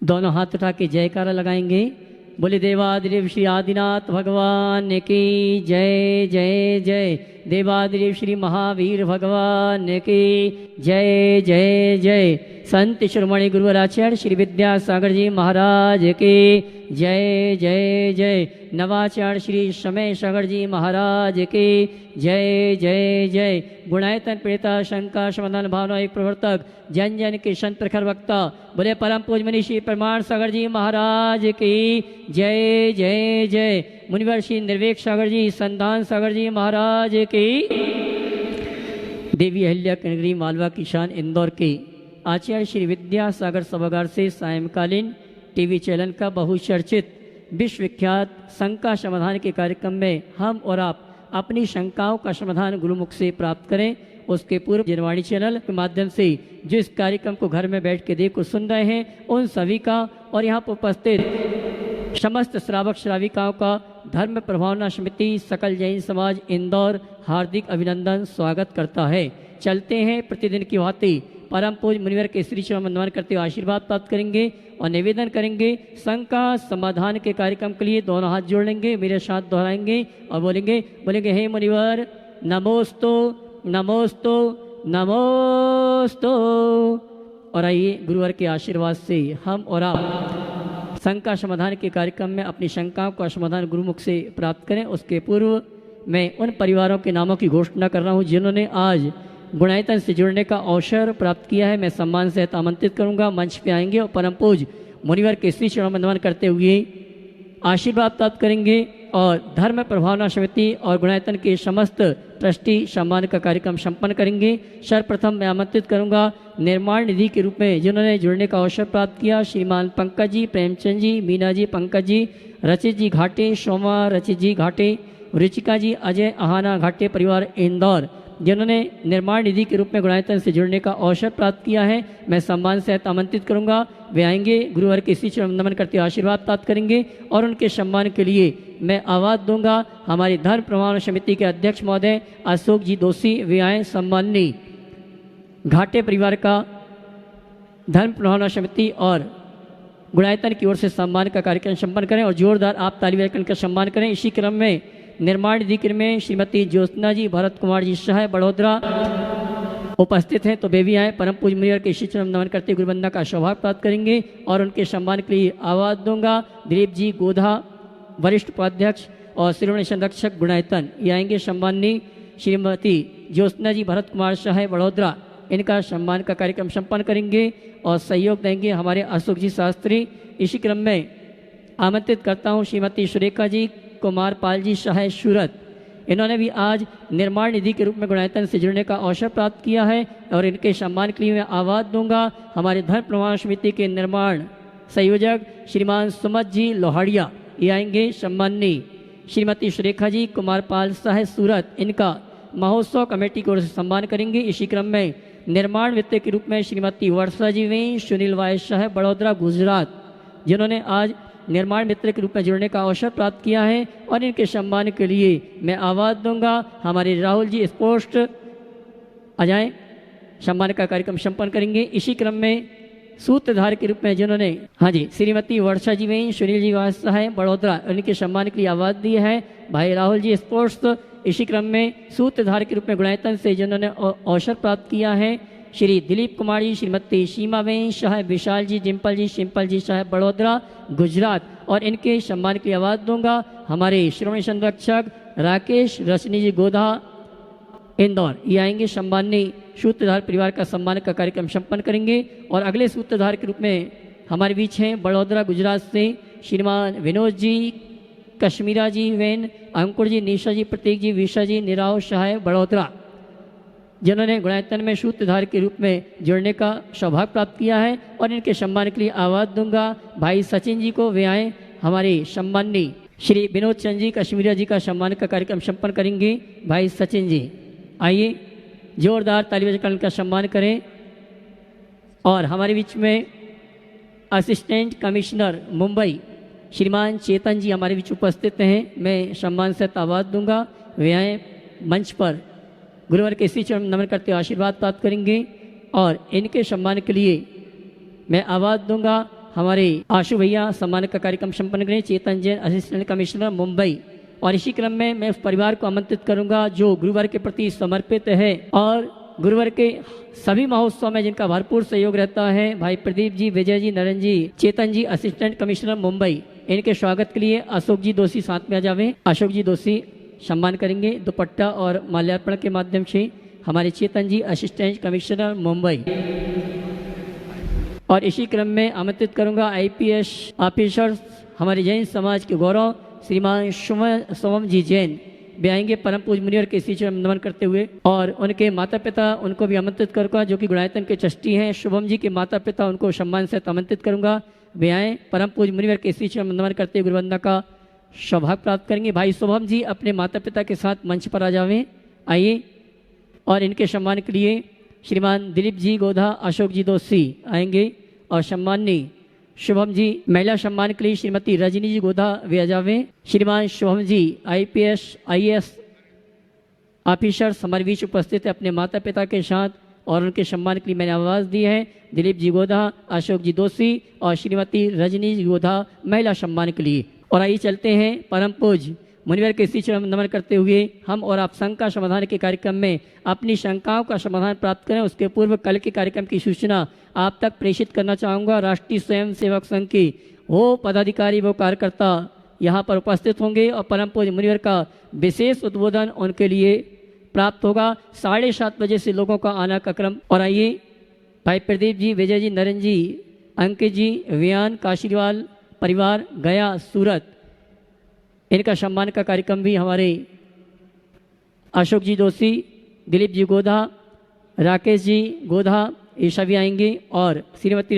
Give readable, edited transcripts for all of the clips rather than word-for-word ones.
दोनों हाथ उठा के जयकारा लगाएंगे। बोले देवादिदेव श्री आदिनाथ भगवान की जय जय जय। देवादिदेव श्री महावीर भगवान की जय जय जय। संत शिरोमणि गुरुवर आचार्य श्री विद्यासागर जी महाराज की जय जय जय। नवाचार्य श्री समय सागर जी महाराज की जय जय जय। गुणायतन प्रेता शंका समाधान भावना एक प्रवर्तक जन जन के संत प्रखर वक्ता बोले परम पूज मनीषी प्रमाण सागर जी महाराज की जय जय जय। मुनिवर श्री निर्वेक सागर जी संधान सागर जी महाराज की। देवी अहिल्या कनगरी मालवा की शान इंदौर के आचार्य श्री विद्यासागर सभागार से सायंकालीन टीवी चैनल का बहुचर्चित विश्वविख्यात शंका समाधान के कार्यक्रम में हम और आप अपनी शंकाओं का समाधान गुरुमुख से प्राप्त करें। उसके पूर्व जनवाणी चैनल के माध्यम से जिस कार्यक्रम को घर में बैठ के देख को सुन रहे हैं उन सभी का और यहाँ पर उपस्थित समस्त श्रावक श्राविकाओं का धर्म प्रभावना समिति सकल जैन समाज इंदौर हार्दिक अभिनंदन स्वागत करता है। चलते हैं प्रतिदिन की भांति परम पूज मुनिवर के श्री चरण वंदन करते हुए आशीर्वाद प्राप्त करेंगे और निवेदन करेंगे। शंका समाधान के कार्यक्रम के लिए दोनों हाथ जोड़ लेंगे, मेरे साथ दोहराएंगे और बोलेंगे हे मुनिवर नमोस्तु नमोस्तु नमोस्तु। और आइए गुरुवर के आशीर्वाद से हम और आप शंका समाधान के कार्यक्रम में अपनी शंकाओं का समाधान गुरुमुख से प्राप्त करें। उसके पूर्व मैं उन परिवारों के नामों की घोषणा कर रहा हूँ जिन्होंने आज गुणायतन से जुड़ने का अवसर प्राप्त किया है। मैं सम्मान से आमंत्रित करूंगा, मंच पे आएंगे और परम पूज मुनिवर के श्री चरण वंदन करते हुए आशीर्वाद प्राप्त करेंगे और धर्म प्रभावना समिति और गुणायतन के समस्त ट्रस्टी सम्मान का कार्यक्रम संपन्न करेंगे। सर्वप्रथम मैं आमंत्रित करूंगा निर्माण निधि के रूप में जिन्होंने जुड़ने का अवसर प्राप्त किया श्रीमान पंकज जी, प्रेमचंद जी, मीना जी, पंकज जी, रचित जी घाटे, सोमा रचित जी घाटे, रुचिका जी, अजय आहाना घाटे परिवार इंदौर जिन्होंने निर्माण निधि के रूप में गुणायतन से जुड़ने का अवसर प्राप्त किया है। मैं सम्मान से आमंत्रित करूंगा, वे आएंगे, गुरुवर के श्री चरण नमन करते आशीर्वाद प्राप्त करेंगे और उनके सम्मान के लिए मैं आवाज दूंगा। हमारी धर्म प्रमाण समिति के अध्यक्ष महोदय अशोक जी दोषी वे आए, सम्माननीय घाटे परिवार का धर्म प्रमाण समिति और गुणायतन की ओर से सम्मान का कार्यक्रम संपन्न करें और जोरदार आप ताली बजाकर का सम्मान करें। इसी क्रम में निर्माण निधि में श्रीमती ज्योत्सना जी, भरत कुमार जी शाह बड़ोदरा उपस्थित हैं, तो वे भी आए। परम पूज मुनिवर के श्री चरण नमन करते गुरुवंदना का सौभाग्य प्राप्त करेंगे और उनके सम्मान के लिए आवाज दूंगा। दिलीप जी गोधा वरिष्ठ उपाध्यक्ष और श्रोमणी संरक्षक गुणायतन ये आएंगे। सम्माननीय श्रीमती ज्योत्सना जी, भरत कुमार शाह बड़ोदरा इनका सम्मान का कार्यक्रम संपन्न करेंगे और सहयोग देंगे हमारे अशोक जी शास्त्री। इसी क्रम में आमंत्रित करता हूँ श्रीमती सुरेखा जी, कुमार पाल जी शाह सूरत, इन्होंने भी आज निर्माण निधि के रूप में गुणायतन से जुड़ने का अवसर प्राप्त किया है और इनके सम्मान के लिए मैं आवाज दूंगा। हमारे धर्म प्रमाण समिति के निर्माण संयोजक श्रीमान सुमत जी लोहाड़िया ये आएंगे। सम्माननीय श्रीमती सुरेखा जी, कुमार पाल शाह सूरत इनका महोत्सव कमेटी की ओर से सम्मान करेंगे। इसी क्रम में निर्माण वित्त के रूप में श्रीमती वर्षा जी वे सुनील वाय शाह बड़ोदरा गुजरात जिन्होंने आज निर्माण मित्र के रूप में जुड़ने का अवसर प्राप्त किया है और इनके सम्मान के लिए मैं आवाज दूंगा। हमारे राहुल जी स्पोस्ट आ जाएं, सम्मान का कार्यक्रम संपन्न करेंगे। इसी क्रम में सूत्रधार के रूप में जिन्होंने श्रीमती वर्षा जी वे सुनील जी वास्ता है बड़ोदरा इनके सम्मान के लिए आवाज दी है भाई राहुल जी स्पोर्ट्स। इसी क्रम में सूत्रधार के रूप में गुणायतन से जिन्होंने अवसर प्राप्त किया है श्री दिलीप कुमार जी, श्रीमती सीमा वें शाह, विशाल जी, डिम्पल जी, सिंपल जी शाह बड़ोदरा गुजरात और इनके सम्मान की आवाज दूंगा। हमारे श्रोमणी संरक्षक राकेश रश्मि जी गोधा इंदौर ये आएंगे। सम्माननीय सूत्रधार परिवार का सम्मान का कार्यक्रम संपन्न करेंगे और अगले सूत्रधार के रूप में हमारे बीच हैं बड़ोदरा गुजरात से श्रीमान विनोद जी, कश्मीरा जी वेन, अंकुर जी, निशा जी, प्रतीक जी, विशा जी, निराव शाह बड़ोदरा जिन्होंने गुणायतन में सूत्रधार के रूप में जुड़ने का सौभाग्य प्राप्त किया है और इनके सम्मान के लिए आवाज दूंगा। भाई सचिन जी को वे आए। हमारे सम्माननीय श्री विनोद चंद जी, कश्मीरा जी का सम्मान का कार्यक्रम संपन्न करेंगे। भाई सचिन जी आइए, जोरदार ताली बजाकर उनका सम्मान करें। और हमारे बीच में असिस्टेंट कमिश्नर मुंबई श्रीमान चेतन जी हमारे बीच उपस्थित हैं। मैं सम्मान से आवाज दूंगा, वे आए मंच पर, गुरुवर के श्री चरण नमन करते आशीर्वाद प्राप्त करेंगे और इनके सम्मान के लिए मैं आवाज दूंगा। हमारे आशु भैया सम्मान का कार्यक्रम संपन्न करें, चेतन जैन असिस्टेंट कमिश्नर मुंबई। और इसी क्रम में मैं उस परिवार को आमंत्रित करूंगा जो गुरुवार के प्रति समर्पित है और गुरुवार के सभी महोत्सव में जिनका भरपूर सहयोग रहता है। भाई प्रदीप जी, विजय जी, नरेंद्र जी, चेतन जी असिस्टेंट कमिश्नर मुंबई। इनके स्वागत के लिए अशोक जी दोषी साथ में आ जावे। अशोक जी दोषी सम्मान करेंगे दुपट्टा और माल्यार्पण के माध्यम से। हमारे चेतन जी असिस्टेंट कमिश्नर मुंबई। और इसी क्रम में आमंत्रित करूंगा IPS ऑफिसर हमारे जैन समाज के गौरव श्रीमान सोमम जी जैन भी आएंगे परम पूज मुनिवर के शिष्य नमन करते हुए। और उनके माता पिता उनको भी आमंत्रित करूंगा जो कि गुणायतन के ट्रस्टी हैं। शुभम जी के माता पिता उनको सम्मान से आमंत्रित करूंगा, वे आए परम पूज मुनिवर के शिष्य नमन करते हुए गुरुवंदना का सौभाग्य प्राप्त करेंगे। भाई शुभम जी अपने माता पिता के साथ मंच पर आ जावें, आइए। और इनके सम्मान के लिए श्रीमान दिलीप जी गोधा, अशोक जी दोषी आएंगे। और सम्माननीय शुभम जी महिला सम्मान के लिए श्रीमती रजनी जी गोधा वे आ जावें। श्रीमान Shubham ji IPS IAS officer हमारे बीच उपस्थित है अपने माता पिता के साथ और उनके सम्मान के लिए मैंने आवाज़ दी है। दिलीप जी गोधा, अशोक जी दोषी और श्रीमती रजनी जी गोधा महिला सम्मान के लिए। और आइए चलते हैं परम पूज मुनिवर के शिष्य नमन करते हुए हम और आप शंका समाधान के कार्यक्रम में अपनी शंकाओं का समाधान प्राप्त करें। उसके पूर्व कल के कार्यक्रम की सूचना आप तक प्रेषित करना चाहूँगा। राष्ट्रीय स्वयं सेवक संघ के वो पदाधिकारी वो कार्यकर्ता यहाँ पर उपस्थित होंगे और परम पूज्य मुनिवर का विशेष उद्बोधन उनके लिए प्राप्त होगा। 7:30 बजे से लोगों का आना का क्रम। और आइए भाई प्रदीप जी, विजय जी, नरेंद्र जी, अंकित जी, वियान काशीवाल परिवार गया सूरत, इनका सम्मान का कार्यक्रम भी हमारे अशोक जी दोषी, दिलीप जी गोधा, राकेश जी गोधा ये सभी आएंगे। और श्रीमती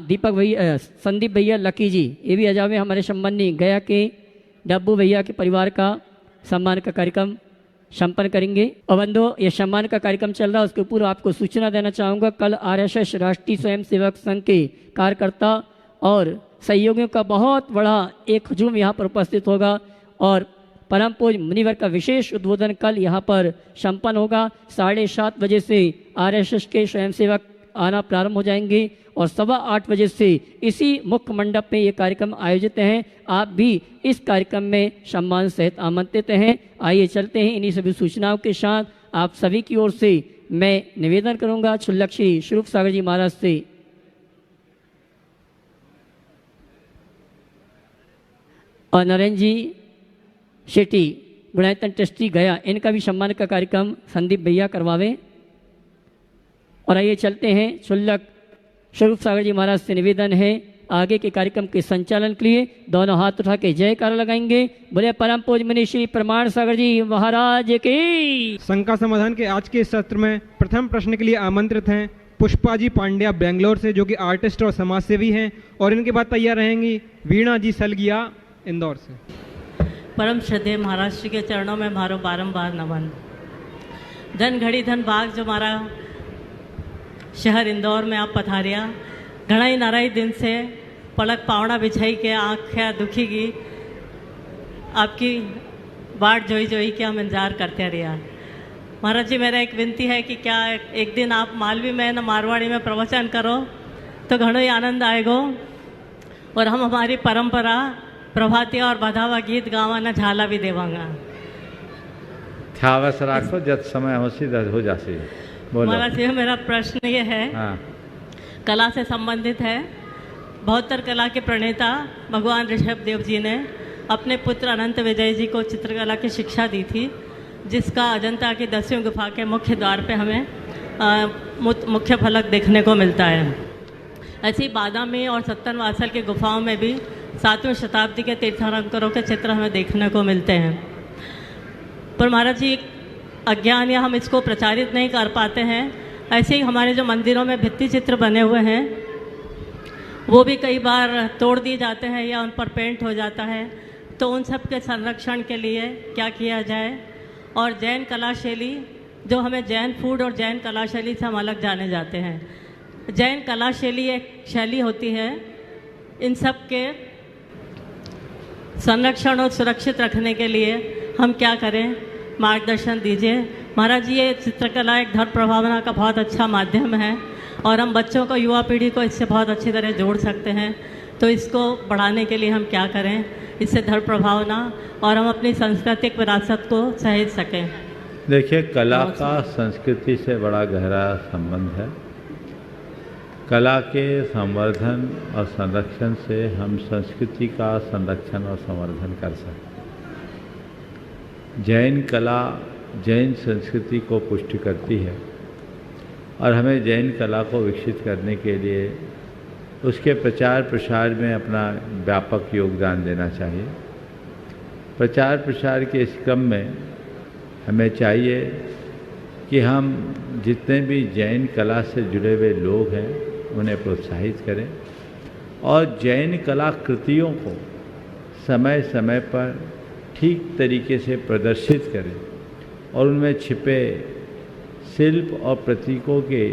दीपक भैया, संदीप भैया, लकी जी ये भी आ जावे। हमारे सम्मानी गया के डब्बू भैया के परिवार का सम्मान का कार्यक्रम संपन्न करेंगे। और बंधु ये सम्मान का कार्यक्रम चल रहा है, उसके पूर्व आपको सूचना देना चाहूँगा। कल RSS राष्ट्रीय स्वयं सेवक संघ के कार्यकर्ता और सहयोगियों का बहुत बड़ा एक हुजूम यहाँ पर उपस्थित होगा और परम पूज्य मुनिवर का विशेष उद्बोधन कल यहाँ पर संपन्न होगा। 7:30 बजे से RSS के स्वयंसेवक आना प्रारंभ हो जाएंगे और 8:15 बजे से इसी मुख्य मंडप में ये कार्यक्रम आयोजित हैं। आप भी इस कार्यक्रम में सम्मान सहित आमंत्रित हैं। आइए चलते हैं इन्हीं सभी सूचनाओं के साथ। आप सभी की ओर से मैं निवेदन करूँगा क्षुल्लक श्री स्वरूप सागर जी महाराज से और नरेंद्र जी शेट्टी गुणायतन ट्रस्टी गया, इनका भी सम्मान का कार्यक्रम संदीप भैया करवावे। और आइए चलते हैं क्षुल्लक स्वरूप सागर जी महाराज से निवेदन है आगे के कार्यक्रम के संचालन के लिए दोनों हाथ उठा के जयकारा लगाएंगे। बोले परम पूज्य मुनि श्री प्रमाण सागर जी महाराज की। शंका समाधान के आज के सत्र में प्रथम प्रश्न के लिए आमंत्रित हैं पुष्पा जी पांड्या बेंगलोर से, जो कि आर्टिस्ट और समाजसेवी हैं। और इनके बाद तैयार रहेंगी वीणा जी सलगिया इंदौर से। परम श्रद्धेय महाराज श्री के चरणों में मारो बारंबार नमन। धन घड़ी धन भाग जो हमारा शहर इंदौर में आप पधारिया, घना ही नाराई दिन से पलक पावड़ा बिछाई के आँखें दुखी की आपकी बाट जोई जोई के हम इंतजार करते रहिया। महाराज जी मेरा एक विनती है कि क्या एक दिन आप मालवी में न मारवाड़ी में प्रवचन करो तो घणो ही आनंद आएगो और हम हमारी परंपरा प्रभाती और बधावा गीत गावा न झाला भी देवांगा। ख्यावस राखो जब समय हो जासी। महाराज जी मेरा प्रश्न ये है, कला से संबंधित है। बहत्तर कला के प्रणेता भगवान ऋषभ देव जी ने अपने पुत्र अनंत विजय जी को चित्रकला की शिक्षा दी थी, जिसका अजंता की 10वीं गुफा के मुख्य द्वार पे हमें मुख्य फलक देखने को मिलता है। ऐसी बादामी और सत्तनवासल की गुफाओं में भी 7वीं शताब्दी के तीर्थंकरों के चित्र हमें देखने को मिलते हैं। पर महाराज जी अज्ञान या हम इसको प्रचारित नहीं कर पाते हैं। ऐसे ही हमारे जो मंदिरों में भित्ति चित्र बने हुए हैं वो भी कई बार तोड़ दिए जाते हैं या उन पर पेंट हो जाता है, तो उन सब के संरक्षण के लिए क्या किया जाए। और जैन कला शैली, जो हमें जैन फूड और जैन कला शैली से हम अलग जाने जाते हैं। जैन कला शैली एक शैली होती है, इन सब के संरक्षण और सुरक्षित रखने के लिए हम क्या करें, मार्गदर्शन दीजिए। महाराज जी ये चित्रकला एक धर्म प्रभावना का बहुत अच्छा माध्यम है। और हम बच्चों को, युवा पीढ़ी को इससे बहुत अच्छी तरह जोड़ सकते हैं। तो इसको बढ़ाने के लिए हम क्या करें, इससे धड़ प्रभाव ना और हम अपनी सांस्कृतिक विरासत को सहेज सकें। देखिए, कला का संस्कृति से बड़ा गहरा संबंध है। कला के संवर्धन और संरक्षण से हम संस्कृति का संरक्षण और संवर्धन कर सकते हैं। जैन कला जैन संस्कृति को पुष्टि करती है और हमें जैन कला को विकसित करने के लिए उसके प्रचार प्रसार में अपना व्यापक योगदान देना चाहिए। प्रचार प्रसार के इस क्रम में हमें चाहिए कि हम जितने भी जैन कला से जुड़े हुए लोग हैं उन्हें प्रोत्साहित करें और जैन कलाकृतियों को समय समय पर ठीक तरीके से प्रदर्शित करें और उनमें छिपे शिल्प और प्रतीकों के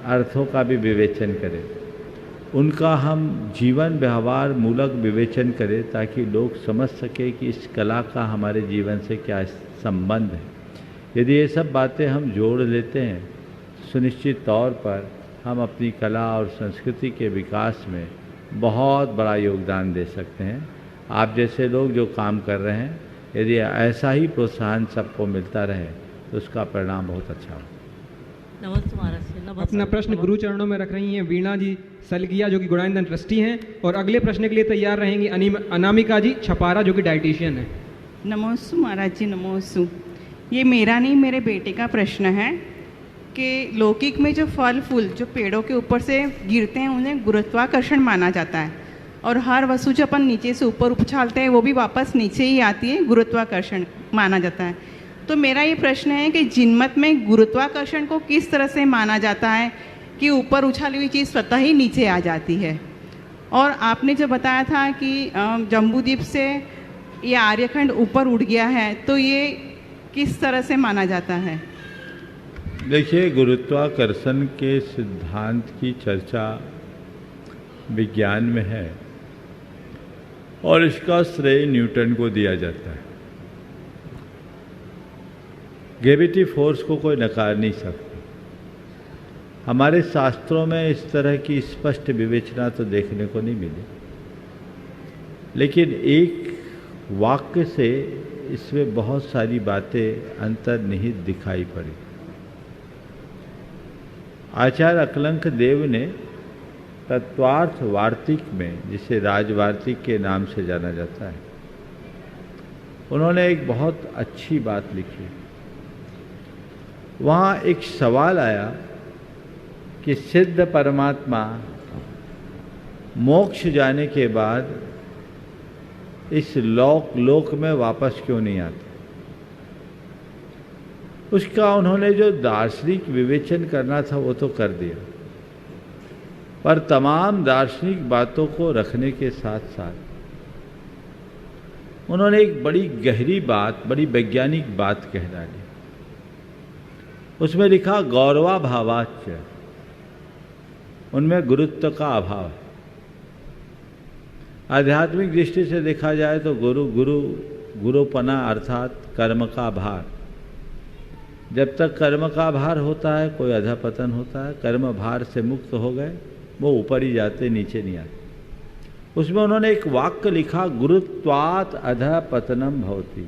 अर्थों का भी विवेचन करें। उनका हम जीवन व्यवहार मूलक विवेचन करें ताकि लोग समझ सके कि इस कला का हमारे जीवन से क्या संबंध है। यदि ये सब बातें हम जोड़ लेते हैं, सुनिश्चित तौर पर हम अपनी कला और संस्कृति के विकास में बहुत बड़ा योगदान दे सकते हैं। आप जैसे लोग जो काम कर रहे हैं, यदि ऐसा ही प्रोत्साहन सबको मिलता रहे तो उसका परिणाम बहुत अच्छा हो। नमस्ते महाराज जी। अपना प्रश्न गुरु चरणों में रख रही हैं वीणा जी सलगिया, जो कि गुणानंदन ट्रस्टी हैं, और अगले प्रश्न के लिए तैयार रहेंगी अनामिका जी छपारा, जो कि डाइटिशियन है। नमोस्तु महाराज जी, नमोस्तु। ये मेरा नहीं, मेरे बेटे का प्रश्न है कि लौकिक में जो फल फूल जो पेड़ों के ऊपर से गिरते हैं उन्हें गुरुत्वाकर्षण माना जाता है, और हर वस्तु जो अपन नीचे से ऊपर उछालते हैं वो भी वापस नीचे ही आती है, गुरुत्वाकर्षण माना जाता है। तो मेरा ये प्रश्न है कि जिनमत में गुरुत्वाकर्षण को किस तरह से माना जाता है कि ऊपर उछाली हुई चीज़ स्वतः ही नीचे आ जाती है। और आपने जो बताया था कि जम्बूद्वीप से ये आर्यखंड ऊपर उड़ गया है, तो ये किस तरह से माना जाता है? देखिए, गुरुत्वाकर्षण के सिद्धांत की चर्चा विज्ञान में है और इसका श्रेय न्यूटन को दिया जाता है। ग्रेविटी फोर्स को कोई नकार नहीं सकता। हमारे शास्त्रों में इस तरह की स्पष्ट विवेचना तो देखने को नहीं मिली, लेकिन एक वाक्य से इसमें बहुत सारी बातें अंतर्निहित दिखाई पड़ी। आचार्य अकलंक देव ने तत्वार्थ वार्तिक में, जिसे राजवार्तिक के नाम से जाना जाता है, उन्होंने एक बहुत अच्छी बात लिखी। वहाँ एक सवाल आया कि सिद्ध परमात्मा मोक्ष जाने के बाद इस लोक में वापस क्यों नहीं आते। उसका उन्होंने जो दार्शनिक विवेचन करना था वो तो कर दिया, पर तमाम दार्शनिक बातों को रखने के साथ साथ उन्होंने एक बड़ी गहरी बात, बड़ी वैज्ञानिक बात कह डाली। उसमें लिखा गौरवाभावाच्च, उनमें गुरुत्व का अभाव है। आध्यात्मिक दृष्टि से देखा जाए तो गुरुपना अर्थात कर्म का भार। जब तक कर्म का भार होता है कोई अधपतन होता है। कर्म भार से मुक्त हो गए वो ऊपर ही जाते, नीचे नहीं आते। उसमें उन्होंने एक वाक्य लिखा, गुरुत्वात् अधपतनम भवति।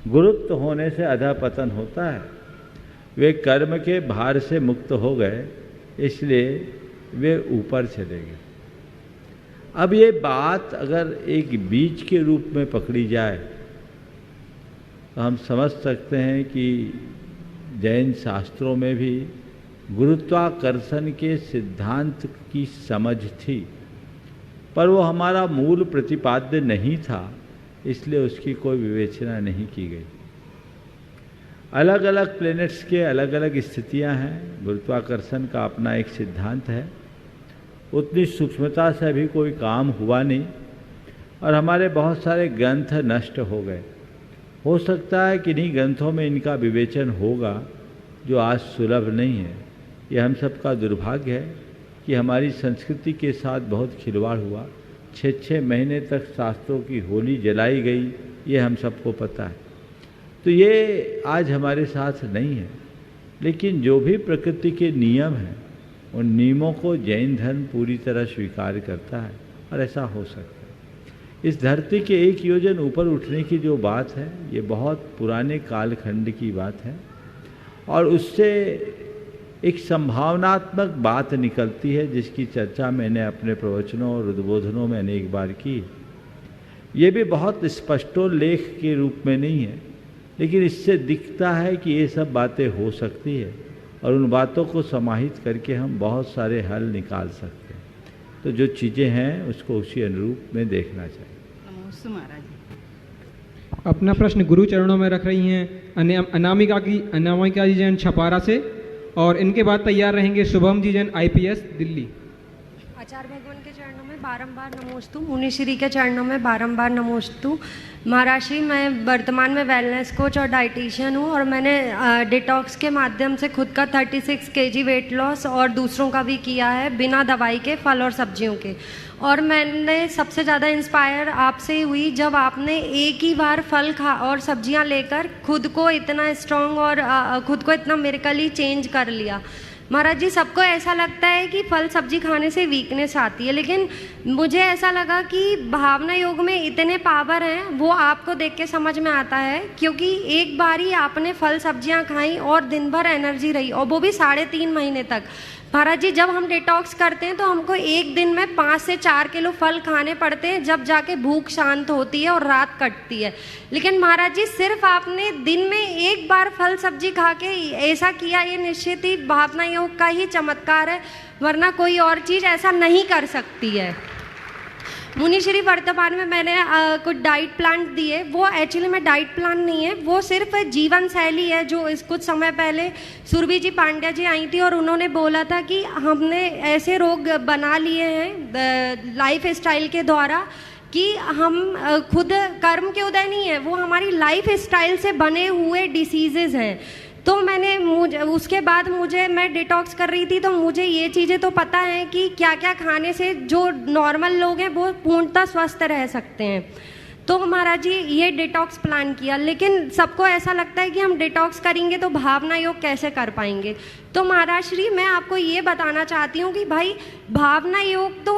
गुरुत्व होने से अधपतन होता है। वे कर्म के भार से मुक्त हो गए, इसलिए वे ऊपर चले गए। अब ये बात अगर एक बीज के रूप में पकड़ी जाए तो हम समझ सकते हैं कि जैन शास्त्रों में भी गुरुत्वाकर्षण के सिद्धांत की समझ थी, पर वो हमारा मूल प्रतिपाद्य नहीं था, इसलिए उसकी कोई विवेचना नहीं की गई। अलग अलग प्लैनेट्स के अलग अलग स्थितियां हैं। गुरुत्वाकर्षण का अपना एक सिद्धांत है। उतनी सूक्ष्मता से अभी कोई काम हुआ नहीं और हमारे बहुत सारे ग्रंथ नष्ट हो गए। हो सकता है कि इन्हीं ग्रंथों में इनका विवेचन होगा जो आज सुलभ नहीं है। यह हम सबका दुर्भाग्य है कि हमारी संस्कृति के साथ बहुत खिलवाड़ हुआ। 6-6 महीने तक शास्त्रों की होली जलाई गई, ये हम सबको पता है। तो ये आज हमारे साथ नहीं है। लेकिन जो भी प्रकृति के नियम हैं उन नियमों को जैन धर्म पूरी तरह स्वीकार करता है और ऐसा हो सकता है। इस धरती के एक योजन ऊपर उठने की जो बात है, ये बहुत पुराने कालखंड की बात है और उससे एक संभावनात्मक बात निकलती है जिसकी चर्चा मैंने अपने प्रवचनों और उद्बोधनों में अनेक बार की। ये भी बहुत स्पष्टोल्लेख के रूप में नहीं है, लेकिन इससे दिखता है कि ये सब बातें हो सकती है और उन बातों को समाहित करके हम बहुत सारे हल निकाल सकते हैं। तो जो चीज़ें हैं उसको उसी अनुरूप में देखना चाहिए। नमोस्तु महाराज। अपना प्रश्न गुरु चरणों में रख रही हैं अनामिका जी जैन छपारा से, और इनके बाद तैयार रहेंगे शुभम जी जैन IPS दिल्ली। आचार्य भगवान के चरणों में बारंबार नमोस्तु, मुनिश्री के चरणों में बारंबार नमोस्तु। महाराष्ट्री, मैं वर्तमान में वेलनेस कोच और डाइटिशियन हूँ और मैंने डिटॉक्स के माध्यम से खुद का 36 kg वेट लॉस और दूसरों का भी किया है, बिना दवाई के, फल और सब्जियों के। और मैंने सबसे ज़्यादा इंस्पायर आपसे हुई जब आपने एक ही बार फल खा और सब्जियां लेकर खुद को इतना स्ट्रॉन्ग और खुद को इतना मिरेकली चेंज कर लिया। महाराज जी, सबको ऐसा लगता है कि फल सब्जी खाने से वीकनेस आती है, लेकिन मुझे ऐसा लगा कि भावना योग में इतने पावर हैं, वो आपको देख के समझ में आता है। क्योंकि एक बार ही आपने फल सब्जियां खाई और दिन भर एनर्जी रही, और वो भी 3.5 महीने तक। महाराज जी, जब हम डिटॉक्स करते हैं तो हमको एक दिन में 5 से 4 किलो फल खाने पड़ते हैं, जब जाके भूख शांत होती है और रात कटती है। लेकिन महाराज जी, सिर्फ आपने दिन में एक बार फल सब्जी खा के ऐसा किया, ये निश्चित ही भावना योग का ही चमत्कार है, वरना कोई और चीज़ ऐसा नहीं कर सकती है। मुनिश्री, वर्तमान में मैंने कुछ डाइट प्लान दिए, वो एक्चुअली में डाइट प्लान नहीं है, वो सिर्फ जीवन शैली है। जो इस कुछ समय पहले सुरभि जी पांड्या जी आई थी और उन्होंने बोला था कि हमने ऐसे रोग बना लिए हैं लाइफ स्टाइल के द्वारा कि हम खुद कर्म के उदय नहीं है, वो हमारी लाइफ स्टाइल से बने हुए डिसीजेज हैं। तो उसके बाद मैं डिटॉक्स कर रही थी, तो मुझे ये चीज़ें तो पता है कि क्या क्या खाने से जो नॉर्मल लोग हैं वो पूर्णतः स्वस्थ रह सकते हैं। तो महाराज जी, ये डिटॉक्स प्लान किया, लेकिन सबको ऐसा लगता है कि हम डिटॉक्स करेंगे तो भावना योग कैसे कर पाएंगे। तो महाराज श्री, मैं आपको ये बताना चाहती हूँ कि भाई, भावना योग तो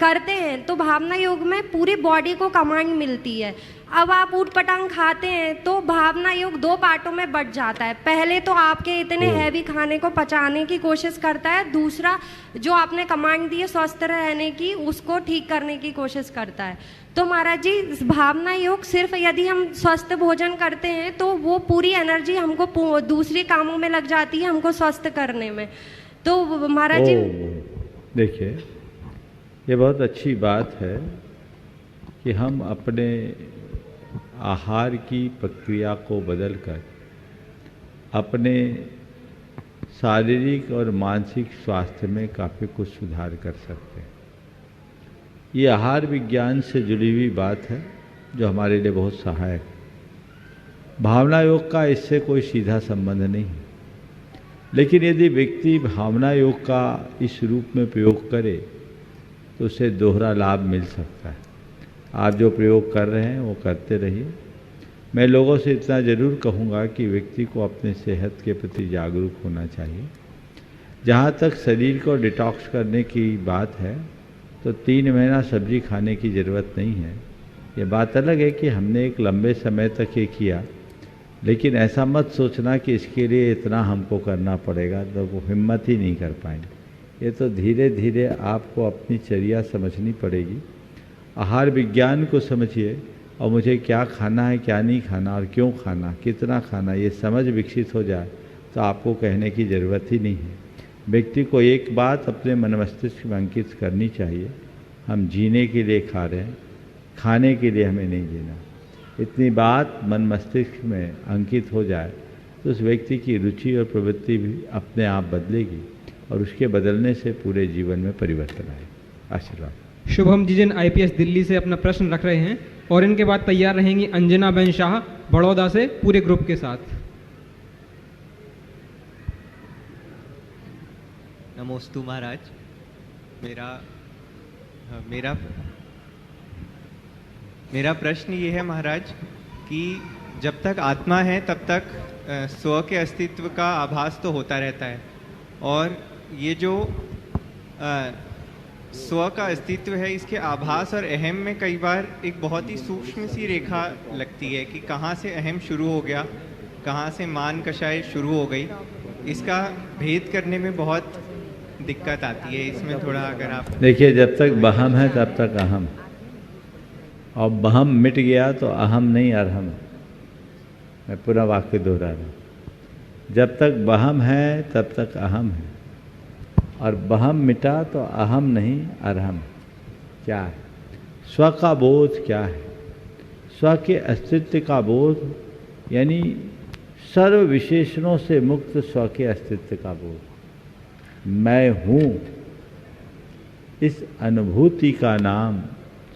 करते हैं तो भावना योग में पूरी बॉडी को कमांड मिलती है। अब आप ऊट पटांग खाते हैं तो भावना योग 2 पार्टों में बट जाता है। पहले तो आपके इतने हैवी खाने को पचाने की कोशिश करता है, दूसरा जो आपने कमांड दी है स्वस्थ रहने की, उसको ठीक करने की कोशिश करता है। तो महाराज जी, भावना योग सिर्फ यदि हम स्वस्थ भोजन करते हैं तो वो पूरी एनर्जी हमको दूसरी कामों में लग जाती है, हमको स्वस्थ करने में। तो महाराज जी, देखिए, ये बहुत अच्छी बात है कि हम अपने आहार की प्रक्रिया को बदलकर अपने शारीरिक और मानसिक स्वास्थ्य में काफ़ी कुछ सुधार कर सकते हैं। ये आहार विज्ञान से जुड़ी हुई बात है जो हमारे लिए बहुत सहायक है। भावना योग का इससे कोई सीधा संबंध नहीं है, लेकिन यदि व्यक्ति भावना योग का इस रूप में प्रयोग करे तो उसे दोहरा लाभ मिल सकता है। आप जो प्रयोग कर रहे हैं वो करते रहिए। मैं लोगों से इतना ज़रूर कहूँगा कि व्यक्ति को अपने सेहत के प्रति जागरूक होना चाहिए। जहाँ तक शरीर को डिटॉक्स करने की बात है तो 3 महीना सब्जी खाने की ज़रूरत नहीं है। ये बात अलग है कि हमने एक लंबे समय तक ये किया, लेकिन ऐसा मत सोचना कि इसके लिए इतना हमको करना पड़ेगा, तो वो हिम्मत ही नहीं कर पाएंगे। ये तो धीरे धीरे आपको अपनी चर्या समझनी पड़ेगी। आहार विज्ञान को समझिए और मुझे क्या खाना है, क्या नहीं खाना और क्यों खाना, कितना खाना, ये समझ विकसित हो जाए तो आपको कहने की ज़रूरत ही नहीं है। व्यक्ति को एक बात अपने मन मस्तिष्क में अंकित करनी चाहिए, हम जीने के लिए खा रहे हैं, खाने के लिए हमें नहीं जीना। इतनी बात मन मस्तिष्क में अंकित हो जाए तो उस व्यक्ति की रुचि और प्रवृत्ति भी अपने आप बदलेगी और उसके बदलने से पूरे जीवन में परिवर्तन आएगा। आशीर्वाद। शुभम जी जैन IPS दिल्ली से अपना प्रश्न रख रहे हैं और इनके बाद तैयार रहेंगी अंजना बहन शाह बड़ौदा से पूरे ग्रुप के साथ। नमोस्तु महाराज। मेरा प्रश्न ये है महाराज कि जब तक आत्मा है तब तक स्व के अस्तित्व का आभास तो होता रहता है, और ये जो स्व का अस्तित्व है, इसके आभास और अहम में कई बार एक बहुत ही सूक्ष्म सी रेखा लगती है कि कहाँ से अहम शुरू हो गया, कहाँ से मान कषाय शुरू हो गई। इसका भेद करने में बहुत दिक्कत आती है। इसमें थोड़ा अगर आप देखिए, जब तक बहम है तब तक अहम, और बहम मिट गया तो अहम नहीं अरहम। मैं पूरा वाक्य दोहरा रहा हूँ। जब तक बहम है तब तक अहम है, और बहम मिटा तो अहम नहीं अरहम। क्या है स्व का बोध? क्या है स्व के अस्तित्व का बोध? यानी सर्व विशेषणों से मुक्त स्व के अस्तित्व का बोध। मैं हूँ, इस अनुभूति का नाम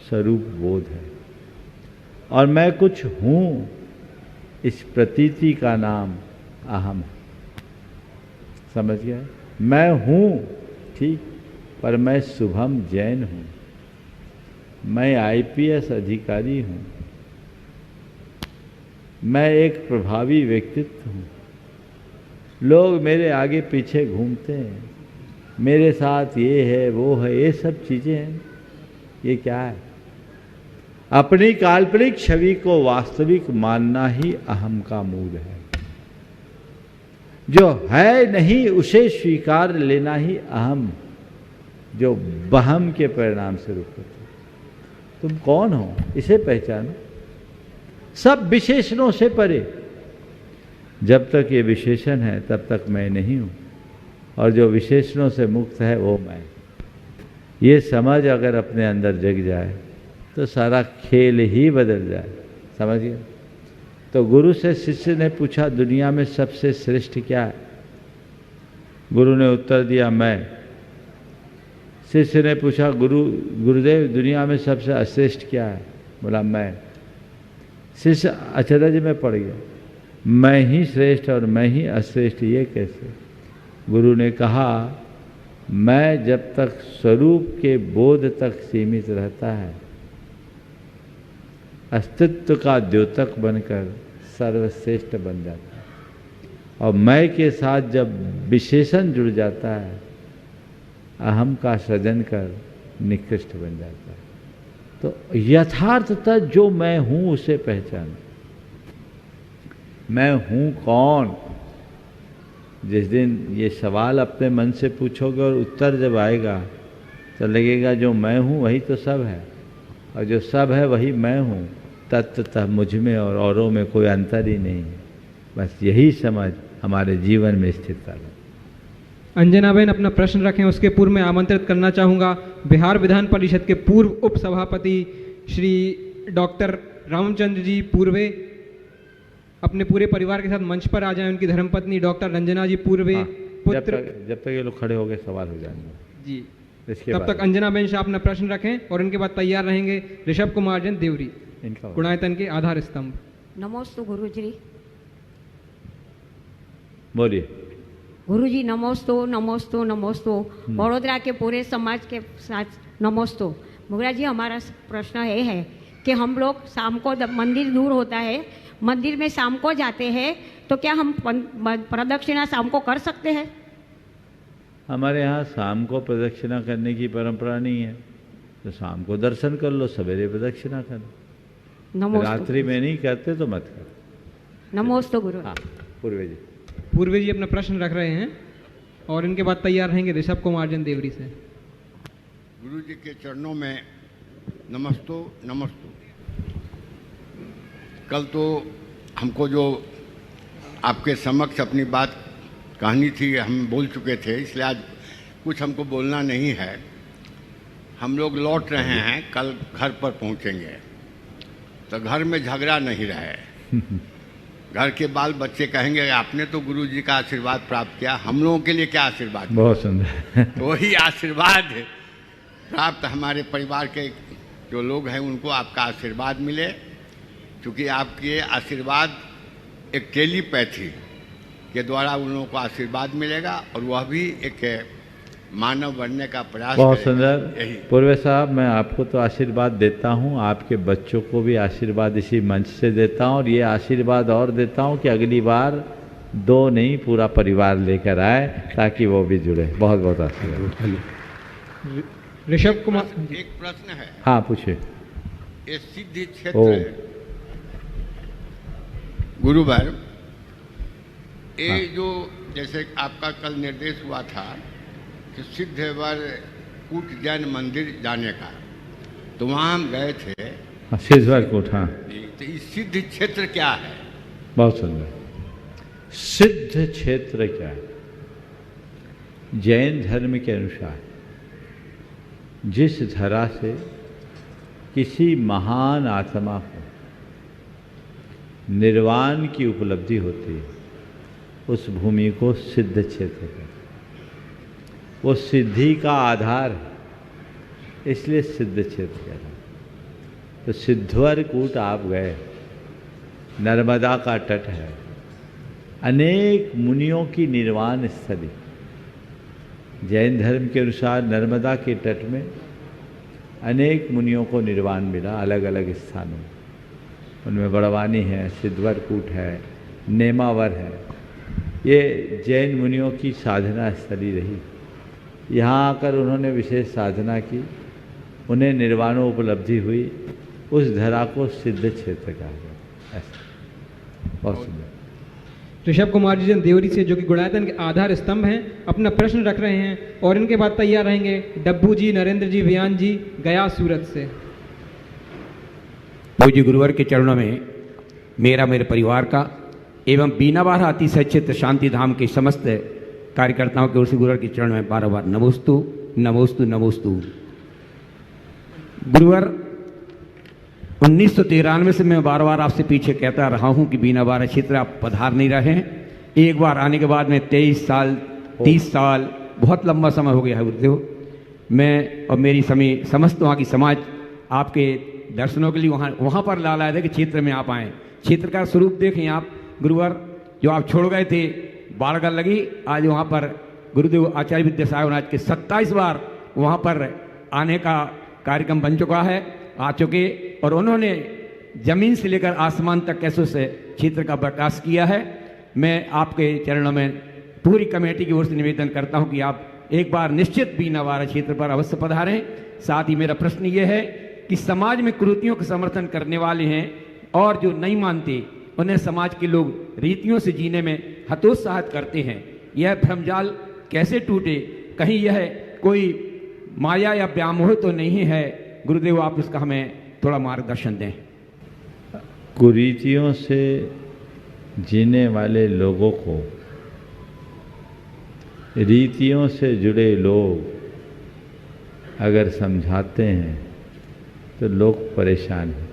स्वरूप बोध है, और मैं कुछ हूँ, इस प्रतीति का नाम अहम है। समझ गया? मैं हूँ ठीक, पर मैं शुभम जैन हूँ, मैं आईपीएस अधिकारी हूँ, मैं एक प्रभावी व्यक्तित्व हूँ, लोग मेरे आगे पीछे घूमते हैं, मेरे साथ ये है वो है, ये सब चीज़ें हैं। ये क्या है? अपनी काल्पनिक छवि को वास्तविक मानना ही अहम का मूल है। जो है नहीं उसे स्वीकार लेना ही अहम, जो बहम के परिणाम से रूप होता है। तुम कौन हो इसे पहचानो, सब विशेषणों से परे। जब तक ये विशेषण है तब तक मैं नहीं हूं, और जो विशेषणों से मुक्त है वो मैं। ये समझ अगर अपने अंदर जग जाए तो सारा खेल ही बदल जाए। समझिए? तो गुरु से शिष्य ने पूछा, दुनिया में सबसे श्रेष्ठ क्या है? गुरु ने उत्तर दिया, मैं। शिष्य ने पूछा, गुरुदेव दुनिया में सबसे अश्रेष्ठ क्या है? बोला, मैं। शिष्य अचरज में पड़ गया, मैं ही श्रेष्ठ और मैं ही अश्रेष्ठ, ये कैसे? गुरु ने कहा, मैं जब तक स्वरूप के बोध तक सीमित रहता है, अस्तित्व का द्योतक बनकर सर्वश्रेष्ठ बन जाता है, और मैं के साथ जब विशेषण जुड़ जाता है, अहम का सृजन कर निकृष्ट बन जाता है। तो यथार्थतः जो मैं हूं उसे पहचान। मैं हूं कौन? जिस दिन ये सवाल अपने मन से पूछोगे और उत्तर जब आएगा तो लगेगा जो मैं हूं वही तो सब है, और जो सब है वही मैं हूं। तत्वतः मुझ में और औरों में कोई अंतर ही नहीं है। बस यही समझ हमारे जीवन में स्थित कर। अंजना बहन अपना प्रश्न रखें, उसके पूर्व में आमंत्रित करना चाहूँगा बिहार विधान परिषद के पूर्व उप सभापति श्री डॉक्टर रामचंद्र जी पूर्वे अपने पूरे परिवार के साथ मंच पर आ जाएं। उनकी धर्मपत्नी डॉक्टर रंजना जी पूर्वे पुत्र। जब तक ये लोग खड़े हो गए सवाल हो जाएंगे जी, तब तक अंजना बहन शाह अपना प्रश्न रखें, और उनके बाद तैयार रहेंगे ऋषभ कुमार जैन देवरी, गुणायतन के आधार स्तंभ। नमोस्तु गुरुजी। बोलिए। गुरुजी नमोस्तु नमोस्तु नमोस्तु। वडोदरा के पूरे समाज के साथ नमोस्तु। मुगरा जी, हमारा प्रश्न ये है कि हम लोग शाम को मंदिर दूर होता है, मंदिर में शाम को जाते हैं, तो क्या हम प्रदक्षिणा शाम को कर सकते हैं? हमारे यहाँ शाम को प्रदक्षिणा करने की परंपरा नहीं है, तो शाम को दर्शन कर लो, सवेरे प्रदक्षिणा करो। रात्रि में नहीं करते तो मत करो। नमोस्तु गुरु। हाँ, पूर्वे जी। पूर्वे जी अपना प्रश्न रख रहे हैं, और इनके बाद तैयार रहेंगे ऋषभ कुमार जैन देवरी से। गुरु जी के चरणों में नमस्तु नमस्तु। कल तो हमको जो आपके समक्ष अपनी बात कहनी थी हम बोल चुके थे, इसलिए आज कुछ हमको बोलना नहीं है। हम लोग लौट रहे हैं, कल घर पर पहुंचेंगे, तो घर में झगड़ा नहीं रहे। घर के बाल बच्चे कहेंगे आपने तो गुरु जी का आशीर्वाद प्राप्त किया, हम लोगों के लिए क्या आशीर्वाद? बहुत सुंदर। तो वही आशीर्वाद प्राप्त हमारे परिवार के जो लोग हैं उनको आपका आशीर्वाद मिले, क्योंकि आपके आशीर्वाद एक टेलीपैथी के द्वारा उन लोगों को आशीर्वाद मिलेगा, और वह भी एक मानव बनने का प्रयास। बहुत सुंदर। पूर्वे साहब, मैं आपको तो आशीर्वाद देता हूँ, आपके बच्चों को भी आशीर्वाद इसी मंच से देता हूँ, और ये आशीर्वाद और देता हूँ कि अगली बार दो नहीं पूरा परिवार लेकर आए ताकि वो भी जुड़े। बहुत बहुत आशीर्वाद। ऋषभ कुमार, एक प्रश्न है। हाँ पूछिए। ये सिद्धि क्षेत्र है गुरुवर, ये हाँ। जो जैसे आपका कल निर्देश हुआ था कि सिद्धवर कूट जैन मंदिर जाने का, तो वहाँ हम गए थे। सिद्धवरकूट, हाँ। तो ये सिद्ध क्षेत्र क्या है? बहुत सुंदर। सिद्ध क्षेत्र क्या है? जैन धर्म के अनुसार जिस धरा से किसी महान आत्मा को निर्वाण की उपलब्धि होती है उस भूमि को सिद्ध क्षेत्र कहते हैं। वो सिद्धि का आधार है, इसलिए सिद्ध क्षेत्र कहते हैं। तो सिद्धवरकूट आप गए, नर्मदा का तट है, अनेक मुनियों की निर्वाण स्थली। जैन धर्म के अनुसार नर्मदा के तट में अनेक मुनियों को निर्वाण मिला अलग अलग स्थानों में। उनमें बड़वानी है, सिद्धवरकूट है, नेमावर है। ये जैन मुनियों की साधना स्थली रही। यहाँ आकर उन्होंने विशेष साधना की, उन्हें निर्वाणोपलब्धि हुई, उस धरा को सिद्ध क्षेत्र कहा गया। ऐसा बहुत सुंदर। ऋषभ कुमार जी देवरी से, जो कि गुणायतन के आधार स्तंभ हैं, अपना प्रश्न रख रहे हैं और इनके बाद तैयार रहेंगे डब्बू जी, नरेंद्र जी, वियान जी, गया सूरत से। पूज्य गुरुवर के चरणों में मेरा, मेरे परिवार का एवं बीनावार अतिशय क्षेत्र शांति धाम के समस्त कार्यकर्ताओं की ओर से गुरुवर के चरणों में बार बार नमोस्तु नमोस्तु नमोस्तु। गुरुवर 1993 से मैं बार बार आपसे पीछे कहता रहा हूं कि बीनावार क्षेत्र आप पधार नहीं रहे हैं। एक बार आने के बाद में 23 साल 30 साल बहुत लंबा समय हो गया है गुरुदेव। मैं और मेरी समस्त वहाँ की समाज आपके दर्शनों के लिए वहाँ पर ला लाए थे कि क्षेत्र में आप आएँ। क्षेत्र का स्वरूप देखें आप गुरुवर, जो आप छोड़ गए थे बाढ़ लगी, आज वहाँ पर गुरुदेव आचार्य विद्यासागर आज के 27 बार वहाँ पर आने का कार्यक्रम बन चुका है, आ चुके, और उन्होंने जमीन से लेकर आसमान तक कैसे से क्षेत्र का विकास किया है। मैं आपके चरणों में पूरी कमेटी की ओर से निवेदन करता हूं कि आप एक बार निश्चित बीनावार क्षेत्र पर अवश्य पधारें। साथ ही मेरा प्रश्न ये है कि समाज में कुरीतियों का समर्थन करने वाले हैं और जो नहीं मानते उन्हें समाज के लोग रीतियों से जीने में हतोत्साहित करते हैं। यह भ्रमजाल कैसे टूटे? कहीं यह कोई माया या व्यामोह तो नहीं है? गुरुदेव आप इसका हमें थोड़ा मार्गदर्शन दें। कुरीतियों से जीने वाले लोगों को रीतियों से जुड़े लोग अगर समझाते हैं तो लोग परेशान हैं।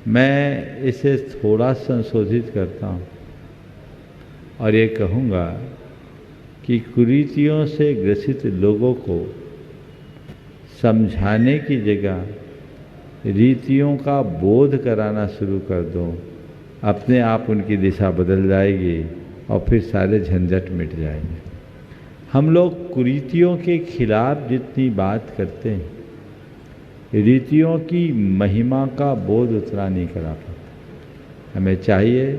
मैं इसे थोड़ा संशोधित करता हूँ और ये कहूँगा कि कुरीतियों से ग्रसित लोगों को समझाने की जगह रीतियों का बोध कराना शुरू कर दो, अपने आप उनकी दिशा बदल जाएगी और फिर सारे झंझट मिट जाएंगे। हम लोग कुरीतियों के खिलाफ जितनी बात करते हैं, रीतियों की महिमा का बोध उतना नहीं करा पाते। हमें चाहिए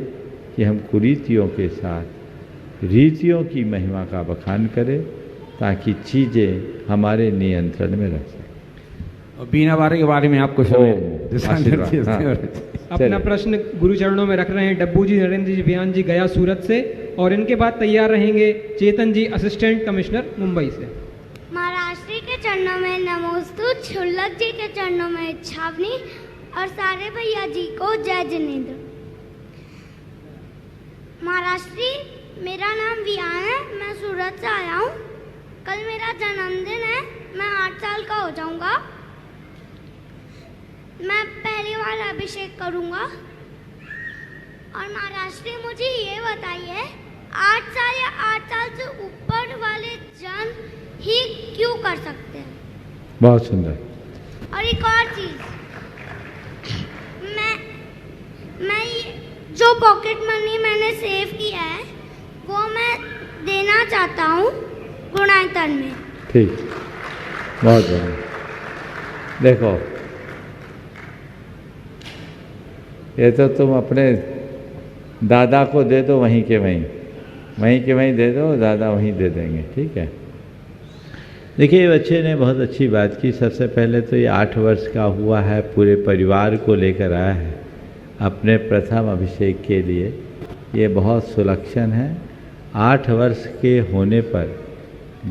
कि हम कुरीतियों के साथ रीतियों की महिमा का बखान करें ताकि चीज़ें हमारे नियंत्रण में रह सकें। और बीनावार के बारे में आपको अपना प्रश्न गुरु चरणों में रख रहे हैं डब्बू जी, नरेंद्र जी, वियान जी, गया सूरत से, और इनके बाद तैयार रहेंगे चेतन जी, असिस्टेंट कमिश्नर मुंबई से। महाराष्ट्र के चरणों में नमोस्तु, छुल्लक जी के चरणों में छावनी और सारे भैया जी को जय जिनेंद्र। महाराष्ट्री, मेरा नाम वियान है, मैं सूरत से आया हूँ। कल मेरा जन्मदिन है, मैं 8 साल का हो जाऊँगा। मैं पहली बार अभिषेक करूँगा। और महाराष्ट्री, मुझे ये बताइए 8 साल या 8 साल से ऊपर वाले जन ही क्यों कर सकते हैं? बहुत सुंदर। और एक और चीज, मैं ये जो पॉकेट मनी मैंने सेव किया है वो मैं देना चाहता हूँ गुणायतन में। ठीक, बहुत बढ़िया। देखो, ये तो तुम अपने दादा को दे दो वहीं के वहीं, वहीं के वहीं दे दो, दादा वहीं दे देंगे, ठीक है। देखिए बच्चे ने बहुत अच्छी बात की। सबसे पहले तो ये 8 वर्ष का हुआ है, पूरे परिवार को लेकर आया है अपने प्रथम अभिषेक के लिए, ये बहुत सुलक्षण है। 8 वर्ष के होने पर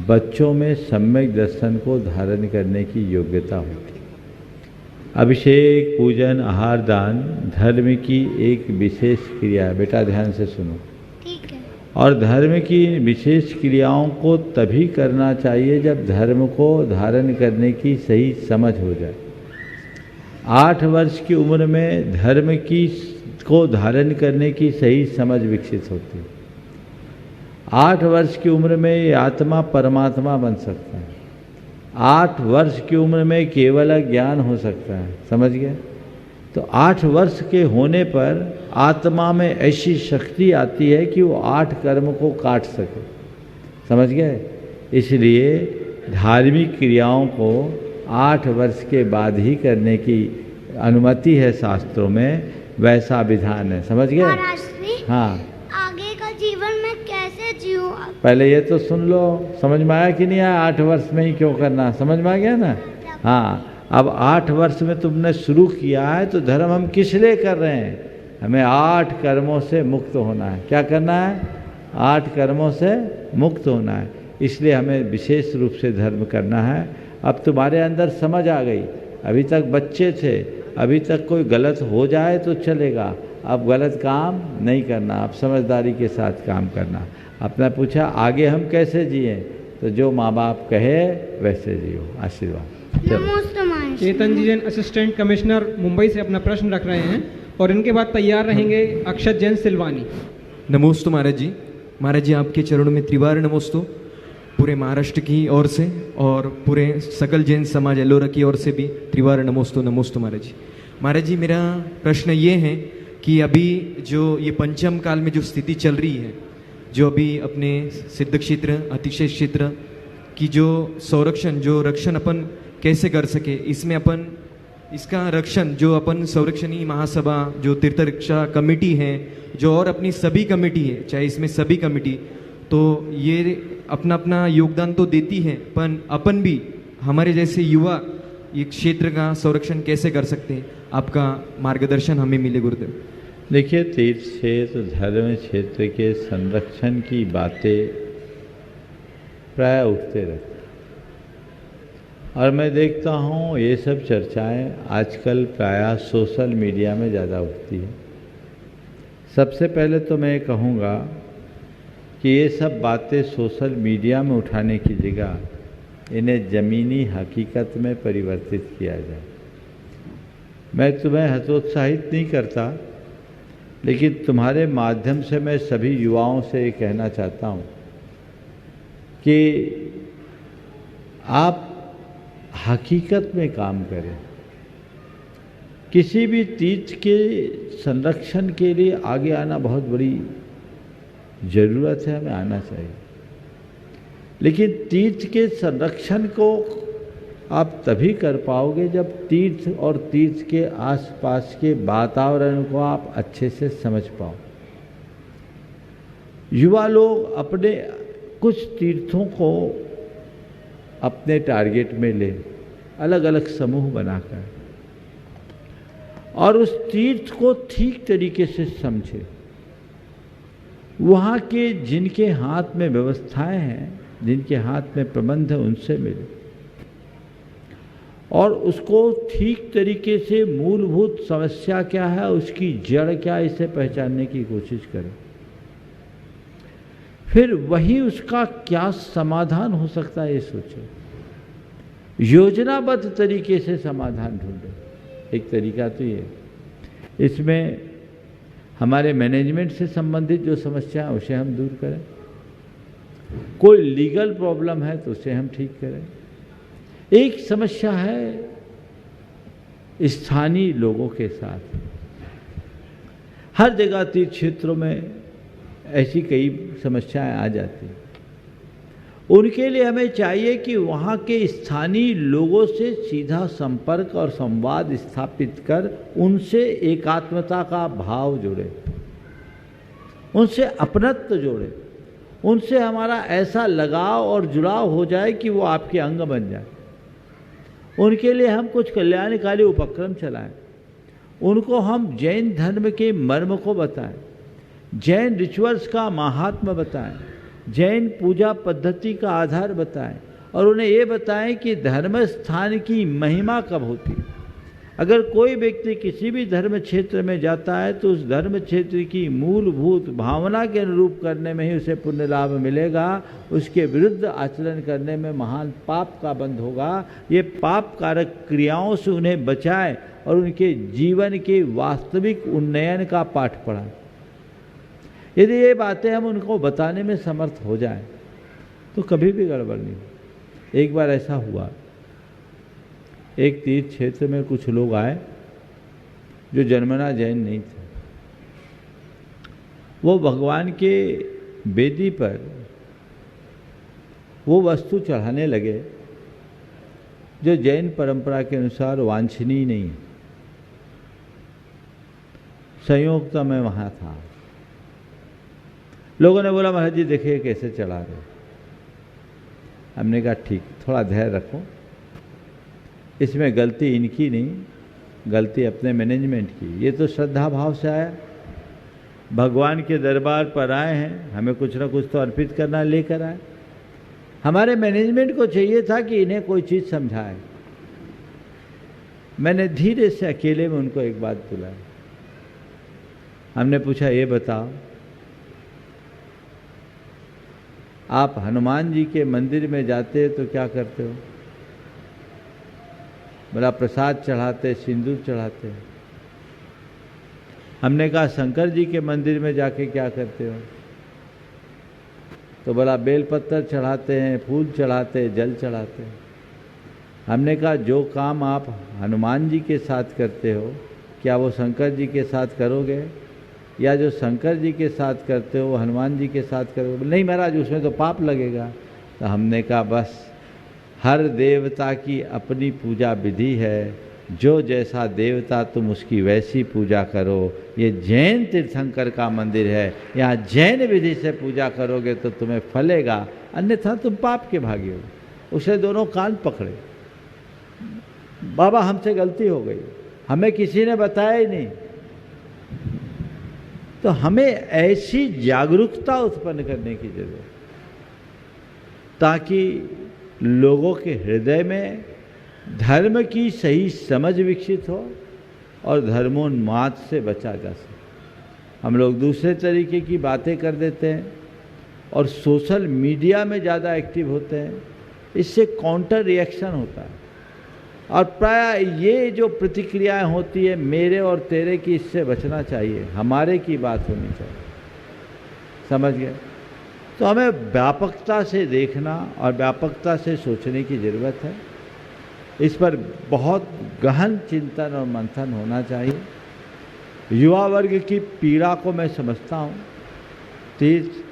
बच्चों में सम्यक दर्शन को धारण करने की योग्यता होती है। अभिषेक, पूजन, आहार, दान धर्म की एक विशेष क्रिया है। बेटा ध्यान से सुनो, ठीक है। और धर्म की विशेष क्रियाओं को तभी करना चाहिए जब धर्म को धारण करने की सही समझ हो जाए। 8 वर्ष की उम्र में धर्म की को धारण करने की सही समझ विकसित होती है। 8 वर्ष की उम्र में ये आत्मा परमात्मा बन सकता है। 8 वर्ष की उम्र में केवल ज्ञान हो सकता है, समझ गए? तो 8 वर्ष के होने पर आत्मा में ऐसी शक्ति आती है कि वो 8 कर्म को काट सके, समझ गए? इसलिए धार्मिक क्रियाओं को 8 वर्ष के बाद ही करने की अनुमति है शास्त्रों में, वैसा विधान है, समझ गए? हाँ, आगे का जीवन में कैसे जीऊं? पहले ये तो सुन लो, समझ में आया कि नहीं आया? 8 वर्ष में ही क्यों करना, समझ में आ गया ना? हाँ, अब 8 वर्ष में तुमने शुरू किया है तो धर्म हम किस लिए कर रहे हैं? हमें 8 कर्मों से मुक्त होना है। क्या करना है? 8 कर्मों से मुक्त होना है, इसलिए हमें विशेष रूप से धर्म करना है। अब तुम्हारे अंदर समझ आ गई, अभी तक बच्चे थे, अभी तक कोई गलत हो जाए तो चलेगा, अब गलत काम नहीं करना, अब समझदारी के साथ काम करना। अपना पूछा आगे हम कैसे जिए, तो जो माँ बाप कहे वैसे जियो। आशीर्वाद। चलो। चेतन जी जैन असिस्टेंट कमिश्नर मुंबई से अपना प्रश्न रख रहे हैं और इनके बाद तैयार रहेंगे अक्षत जैन सिलवानी। नमोस्तु महाराज जी। महाराज जी आपके चरणों में त्रिवार नमोस्तु, पूरे महाराष्ट्र की ओर से और पूरे सकल जैन समाज एलोरा की ओर से भी त्रिवार नमोस्तु। नमोस्तु महाराज जी। महाराज जी मेरा प्रश्न ये है कि अभी जो ये पंचम काल में जो स्थिति चल रही है, जो अभी अपने सिद्ध क्षेत्र अतिशय क्षेत्र की जो संरक्षण जो रक्षण अपन कैसे कर सके, इसमें अपन इसका रक्षण जो अपन संरक्षणी महासभा जो तीर्थ रक्षा कमेटी है, जो और अपनी सभी कमेटी है, चाहे इसमें सभी कमेटी, तो ये अपना अपना योगदान तो देती है, पर अपन भी हमारे जैसे युवा ये क्षेत्र का संरक्षण कैसे कर सकते हैं? आपका मार्गदर्शन हमें मिले गुरुदेव। देखिए, तीर्थ क्षेत्र धर्म क्षेत्र के संरक्षण की बातें प्राय उठते रहते, और मैं देखता हूँ ये सब चर्चाएं आजकल प्राय सोशल मीडिया में ज़्यादा उठती है। सबसे पहले तो मैं कहूँगा कि ये सब बातें सोशल मीडिया में उठाने की जगह इन्हें ज़मीनी हकीकत में परिवर्तित किया जाए। मैं तुम्हें हतोत्साहित नहीं करता, लेकिन तुम्हारे माध्यम से मैं सभी युवाओं से ये कहना चाहता हूँ कि आप हकीकत में काम करें। किसी भी तीर्थ के संरक्षण के लिए आगे आना बहुत बड़ी ज़रूरत है, हमें आना चाहिए, लेकिन तीर्थ के संरक्षण को आप तभी कर पाओगे जब तीर्थ और तीर्थ के आसपास के वातावरण को आप अच्छे से समझ पाओ। युवा लोग अपने कुछ तीर्थों को अपने टारगेट में ले, अलग अलग समूह बनाकर, और उस तीर्थ को ठीक तरीके से समझे। वहाँ के जिनके हाथ में व्यवस्थाएं हैं, जिनके हाथ में प्रबंध है, उनसे मिले और उसको ठीक तरीके से मूलभूत समस्या क्या है, उसकी जड़ क्या है, इसे पहचानने की कोशिश करें। फिर वही उसका क्या समाधान हो सकता है ये सोचें। योजनाबद्ध तरीके से समाधान ढूंढें। एक तरीका तो ये, इसमें हमारे मैनेजमेंट से संबंधित जो समस्या है उसे हम दूर करें, कोई लीगल प्रॉब्लम है तो उसे हम ठीक करें। एक समस्या है स्थानीय लोगों के साथ, हर जगह तीर्थ क्षेत्रों में ऐसी कई समस्याएं आ जाती हैं। उनके लिए हमें चाहिए कि वहाँ के स्थानीय लोगों से सीधा संपर्क और संवाद स्थापित कर उनसे एकात्मता का भाव जुड़े। उनसे अपनत्व जोड़े, उनसे हमारा ऐसा लगाव और जुड़ाव हो जाए कि वो आपके अंग बन जाए। उनके लिए हम कुछ कल्याणकारी उपक्रम चलाएं, उनको हम जैन धर्म के मर्म को बताएं, जैन रिचुअल्स का महात्म्य बताएं, जैन पूजा पद्धति का आधार बताएं और उन्हें ये बताएं कि धर्म स्थान की महिमा कब होती है। अगर कोई व्यक्ति किसी भी धर्म क्षेत्र में जाता है तो उस धर्म क्षेत्र की मूलभूत भावना के अनुरूप करने में ही उसे पुण्य लाभ मिलेगा, उसके विरुद्ध आचरण करने में महान पाप का बंध होगा। ये पाप कारक क्रियाओं से उन्हें बचाए और उनके जीवन के वास्तविक उन्नयन का पाठ पढ़ाए। यदि ये बातें हम उनको बताने में समर्थ हो जाएं तो कभी भी गड़बड़ नहीं हो। एक बार ऐसा हुआ, एक तीर्थ क्षेत्र में कुछ लोग आए जो जन्मना जैन नहीं थे। वो भगवान के वेदी पर वो वस्तु चढ़ाने लगे जो जैन परंपरा के अनुसार वांछनीय नहीं है। संयोग तो मैं वहाँ था। लोगों ने बोला महाराज जी देखिए कैसे चढ़ा रहे। हमने कहा ठीक, थोड़ा धैर्य रखो, इसमें गलती इनकी नहीं, गलती अपने मैनेजमेंट की। ये तो श्रद्धा भाव से आया, भगवान के दरबार पर आए हैं, हमें कुछ ना कुछ तो अर्पित करना, लेकर आए। हमारे मैनेजमेंट को चाहिए था कि इन्हें कोई चीज़ समझाए। मैंने धीरे से अकेले में उनको एक बात बुलाई। हमने पूछा ये बताओ, आप हनुमान जी के मंदिर में जाते हो तो क्या करते हो? बोला प्रसाद चढ़ाते, सिंदूर चढ़ाते। हमने कहा शंकर जी के मंदिर में जाके क्या करते हो? तो बोला बेलपत्र चढ़ाते हैं, फूल चढ़ाते, जल चढ़ाते हैं। हमने कहा जो काम आप हनुमान जी के साथ करते हो क्या वो शंकर जी के साथ करोगे, या जो शंकर जी के साथ करते हो वो हनुमान जी के साथ करोगे? नहीं महाराज उसमें तो पाप लगेगा। तो हमने कहा बस, हर देवता की अपनी पूजा विधि है, जो जैसा देवता तुम उसकी वैसी पूजा करो। ये जैन तीर्थंकर का मंदिर है, यहाँ जैन विधि से पूजा करोगे तो तुम्हें फलेगा, अन्यथा तुम पाप के भागी हो। उसे दोनों कान पकड़े, बाबा हमसे गलती हो गई, हमें किसी ने बताया ही नहीं। तो हमें ऐसी जागरूकता उत्पन्न करने की जरूरत, ताकि लोगों के हृदय में धर्म की सही समझ विकसित हो और धर्मोन्माद से बचा जा सके। हम लोग दूसरे तरीके की बातें कर देते हैं और सोशल मीडिया में ज़्यादा एक्टिव होते हैं, इससे काउंटर रिएक्शन होता है और प्राय ये जो प्रतिक्रियाएं होती है मेरे और तेरे की, इससे बचना चाहिए, हमारे की बात होनी चाहिए। समझ गए? तो हमें व्यापकता से देखना और व्यापकता से सोचने की ज़रूरत है। इस पर बहुत गहन चिंतन और मंथन होना चाहिए। युवा वर्ग की पीड़ा को मैं समझता हूँ। तीर्थ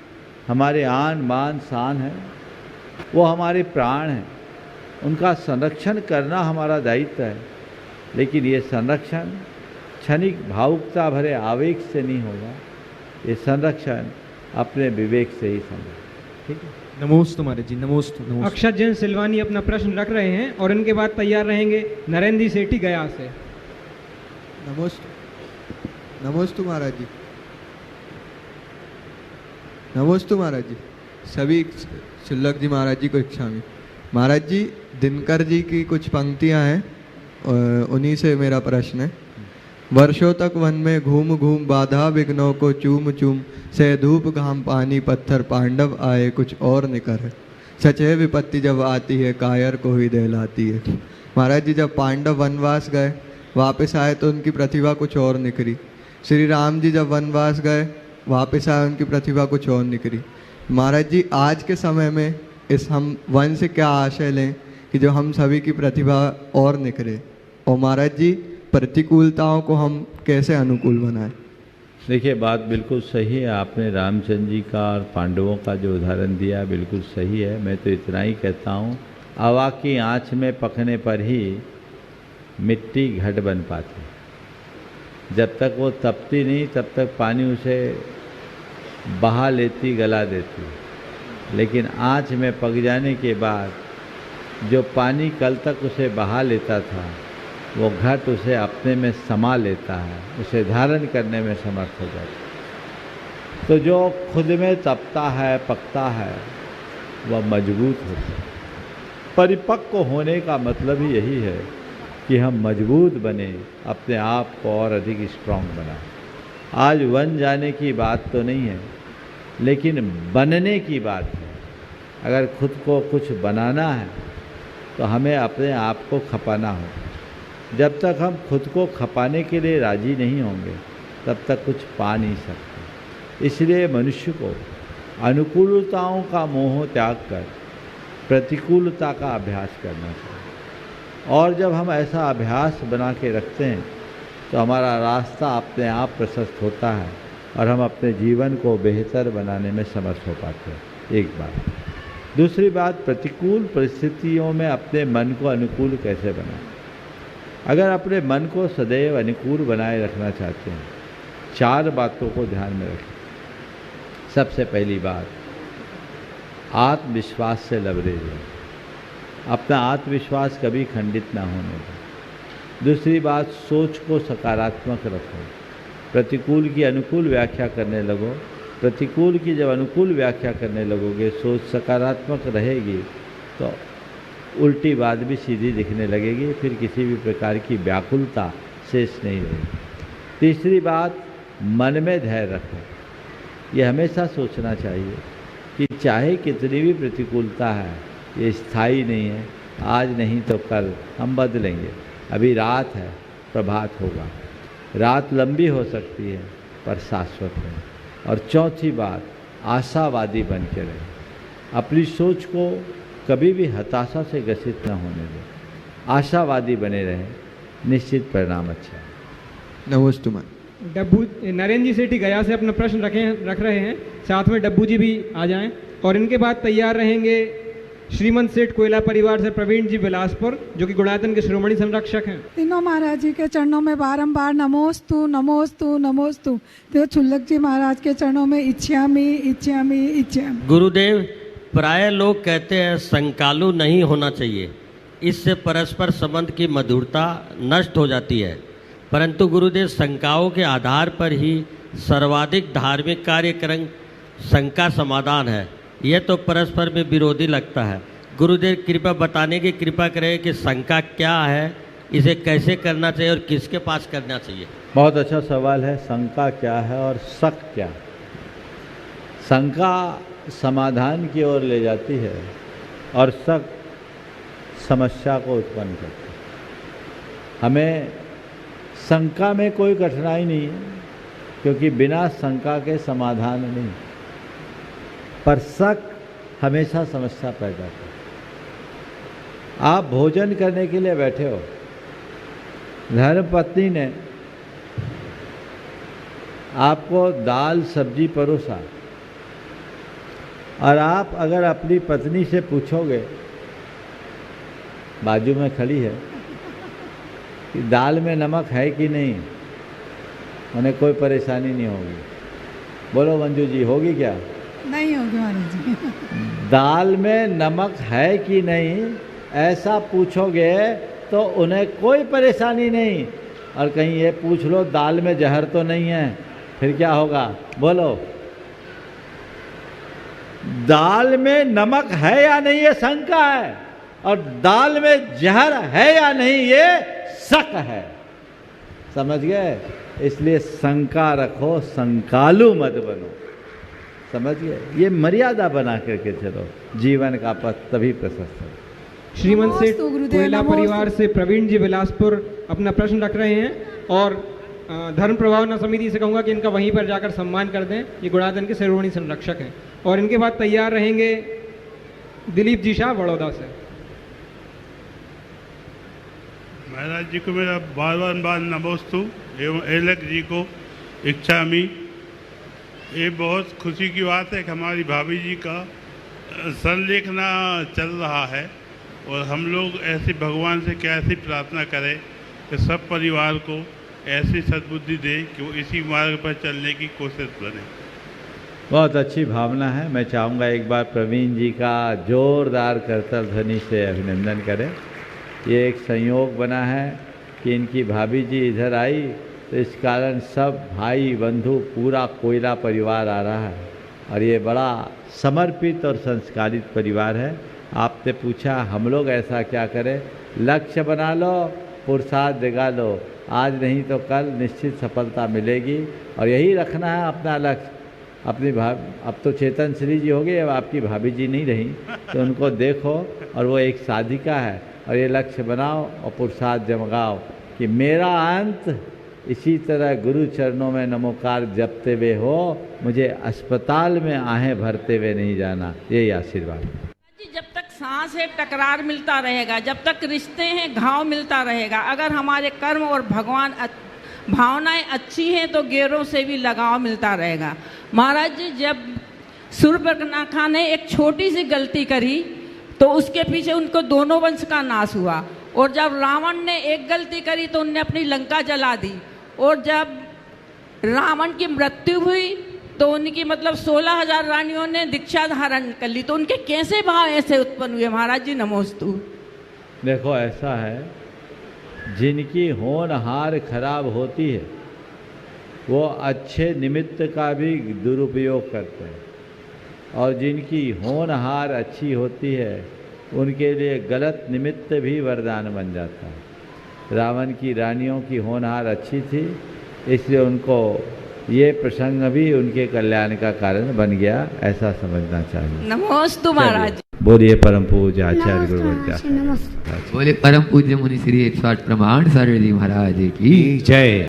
हमारे आन बान शान है, वो हमारे प्राण हैं, उनका संरक्षण करना हमारा दायित्व है। लेकिन ये संरक्षण क्षणिक भावुकता भरे आवेग से नहीं होगा, ये संरक्षण अपने विवेक से ही संभव। ठीक है, नमोस्तु महाराज जी, नमोस्तु। अक्षत जैन सिलवानी अपना प्रश्न रख रहे हैं और इनके बाद तैयार रहेंगे नरेंद्र सेठी गया से। नमोस्तु महाराज जी, नमोस्तु महाराज जी। सभी शुल्लक जी महाराज जी को इच्छा में। महाराज जी दिनकर जी की कुछ पंक्तियां हैं, उन्हीं से मेरा प्रश्न है। वर्षों तक वन में घूम घूम बाधा विघ्नों को चूम चूम, से धूप घाम पानी पत्थर पांडव आए कुछ और निकर है। सचे विपत्ति जब आती है कायर को ही दहलाती है। महाराज जी जब पांडव वनवास गए वापस आए तो उनकी प्रतिभा कुछ और निकली। श्री राम जी जब वनवास गए वापस आए, उनकी प्रतिभा कुछ और निकली। महाराज जी आज के समय में इस हम वन से क्या आशय लें कि जो हम सभी की प्रतिभा और निकले, और महाराज जी प्रतिकूलताओं को हम कैसे अनुकूल बनाएं? देखिए बात बिल्कुल सही है। आपने रामचंद्र जी का और पांडवों का जो उदाहरण दिया बिल्कुल सही है। मैं तो इतना ही कहता हूँ, हवा की आँच में पकने पर ही मिट्टी घट बन पाती। जब तक वो तपती नहीं तब तक पानी उसे बहा लेती गला देती, लेकिन आँच में पक जाने के बाद जो पानी कल तक उसे बहा लेता था वो घट उसे अपने में समा लेता है, उसे धारण करने में समर्थ हो जाता है। तो जो खुद में तपता है, पकता है, वह मजबूत होता है। परिपक्व होने का मतलब ही यही है कि हम मजबूत बने, अपने आप को और अधिक स्ट्रांग बनाएं। आज बन जाने की बात तो नहीं है, लेकिन बनने की बात है। अगर खुद को कुछ बनाना है तो हमें अपने आप को खपाना होगा। जब तक हम खुद को खपाने के लिए राजी नहीं होंगे तब तक कुछ पा नहीं सकते। इसलिए मनुष्य को अनुकूलताओं का मोह त्याग कर प्रतिकूलता का अभ्यास करना चाहिए। और जब हम ऐसा अभ्यास बना के रखते हैं तो हमारा रास्ता अपने आप प्रशस्त होता है और हम अपने जीवन को बेहतर बनाने में समर्थ हो पाते हैं। एक बात। दूसरी बात, प्रतिकूल परिस्थितियों में अपने मन को अनुकूल कैसे बनाएं। अगर अपने मन को सदैव अनुकूल बनाए रखना चाहते हैं, 4 बातों को ध्यान में रखें। सबसे पहली बात, आत्मविश्वास से लबरेज है। अपना आत्मविश्वास कभी खंडित ना होने दें। दूसरी बात, सोच को सकारात्मक रखो। प्रतिकूल की अनुकूल व्याख्या करने लगो। प्रतिकूल की जब अनुकूल व्याख्या करने लगोगे, सोच सकारात्मक रहेगी तो उल्टी बात भी सीधी दिखने लगेगी, फिर किसी भी प्रकार की व्याकुलता शेष नहीं रहेगी। तीसरी बात, मन में धैर्य रखो। ये हमेशा सोचना चाहिए कि चाहे कितनी भी प्रतिकूलता है, ये स्थायी नहीं है। आज नहीं तो कल हम बदलेंगे। अभी रात है, प्रभात होगा। रात लंबी हो सकती है पर शाश्वत है। और चौथी बात, आशावादी बन के रहे। अपनी सोच को कभी भी हताशा से ग्रसित न होने दें। आशावादी बने रहें, निश्चित परिणाम अच्छा है। नमस्ते। डब्बू नरेंद्र जी सेठी गया से अपना प्रश्न रख रहे हैं, साथ में डब्बू जी भी आ जाएं। और इनके बाद तैयार रहेंगे श्रीमंत सेठ कोयला परिवार से प्रवीण जी बिलासपुर, जो कि गुणायतन के शिरोमणि संरक्षक हैं। तीनों महाराज जी के चरणों में बारंबार नमोस्तु नमोस्तु नमोस्तु। तो छुल्लक जी महाराज के चरणों में इच्छामी इच्छामी इच्छामी। गुरुदेव, प्राय लोग कहते हैं संकालु नहीं होना चाहिए, इससे परस्पर संबंध की मधुरता नष्ट हो जाती है। परंतु गुरुदेव, शंकाओं के आधार पर ही सर्वाधिक धार्मिक कार्यक्रम शंका समाधान है। यह तो परस्पर में विरोधी लगता है। गुरुदेव, कृपा बताने की कृपा करें कि शंका क्या है, इसे कैसे करना चाहिए और किसके पास करना चाहिए। बहुत अच्छा सवाल है। शंका क्या है और शक क्या है। शंका समाधान की ओर ले जाती है और शक समस्या को उत्पन्न करती है। हमें शंका में कोई कठिनाई नहीं है, क्योंकि बिना शंका के समाधान नहीं। पर शक हमेशा समस्या पैदा करता है। आप भोजन करने के लिए बैठे हो, धर्मपत्नी ने आपको दाल सब्जी परोसा, और आप अगर अपनी पत्नी से पूछोगे, बाजू में खड़ी है, कि दाल में नमक है कि नहीं, उन्हें कोई परेशानी नहीं होगी। बोलो मंजू जी, होगी क्या? नहीं होगी महाराज जी। दाल में नमक है कि नहीं ऐसा पूछोगे तो उन्हें कोई परेशानी नहीं। और कहीं ये पूछ लो दाल में जहर तो नहीं है, फिर क्या होगा? बोलो। दाल में नमक है या नहीं ये शंका है, और दाल में जहर है या नहीं ये शक है। समझ गए? इसलिए शंका रखो, शंकालु मत बनो। समझ गए? ये मर्यादा बना करके चलो, जीवन का पथ तभी प्रशस्त है। श्रीमंत सेठ कोयला परिवार से प्रवीण जी बिलासपुर अपना प्रश्न रख रहे हैं, और धर्म प्रभावना समिति से कहूँगा कि इनका वहीं पर जाकर सम्मान कर दें। ये गुणायतन के शिरोमणि संरक्षक हैं। और इनके बाद तैयार रहेंगे दिलीप जी शाह बड़ौदा से। महाराज जी को मेरा बार नमोस्तु एवं एलक जी को इच्छामी। ये बहुत खुशी की बात है कि हमारी भाभी जी का संलेखना चल रहा है, और हम लोग ऐसे भगवान से कैसी प्रार्थना करें कि सब परिवार को ऐसी सद्बुद्धि दे कि वो इसी मार्ग पर चलने की कोशिश करें। बहुत अच्छी भावना है। मैं चाहूँगा एक बार प्रवीण जी का जोरदार करतल ध्वनि से अभिनंदन करें। ये एक संयोग बना है कि इनकी भाभी जी इधर आई, तो इस कारण सब भाई बंधु पूरा कोयला परिवार आ रहा है और ये बड़ा समर्पित और संस्कारित परिवार है। आपने पूछा हम लोग ऐसा क्या करें? लक्ष्य बना लो, पुरुषार्थ जगा लो, आज नहीं तो कल निश्चित सफलता मिलेगी और यही रखना है अपना लक्ष्य। अपनी अब तो चेतन श्री जी हो गए, अब आपकी भाभी जी नहीं रही, तो उनको देखो और वो एक साधिका है और ये लक्ष्य बनाओ और पुरुषार्थ जगाओ कि मेरा अंत इसी तरह गुरु चरणों में नमोकार जपते हुए हो, मुझे अस्पताल में आहें भरते हुए नहीं जाना। यही आशीर्वाद। जब तक सांस है टकरार मिलता रहेगा, जब तक रिश्ते हैं घाव मिलता रहेगा। अगर हमारे कर्म और भगवान भावनाएं अच्छी हैं तो गैरों से भी लगाव मिलता रहेगा। महाराज जी, जब सूर्पनखा ने एक छोटी सी गलती करी तो उसके पीछे उनको दोनों वंश का नाश हुआ, और जब रावण ने एक गलती करी तो उनने अपनी लंका जला दी, और जब रावण की मृत्यु हुई तो उनकी 16,000 रानियों ने दीक्षा धारण कर ली। तो उनके कैसे भाव ऐसे उत्पन्न हुए? महाराज जी नमोस्तु। देखो ऐसा है, जिनकी होनहार खराब होती है वो अच्छे निमित्त का भी दुरुपयोग करते हैं, और जिनकी होनहार अच्छी होती है उनके लिए गलत निमित्त भी वरदान बन जाता है। रावण की रानियों की होनहार अच्छी थी, इसलिए उनको ये प्रसंग भी उनके कल्याण का कारण बन गया, ऐसा समझना चाहिए। नमोस्तु महाराज। बोलिए परम पूज्य आचार्य गुरु बोले परम पूज्य मुनि श्री 108 प्रमाण सारणी महाराज की जय।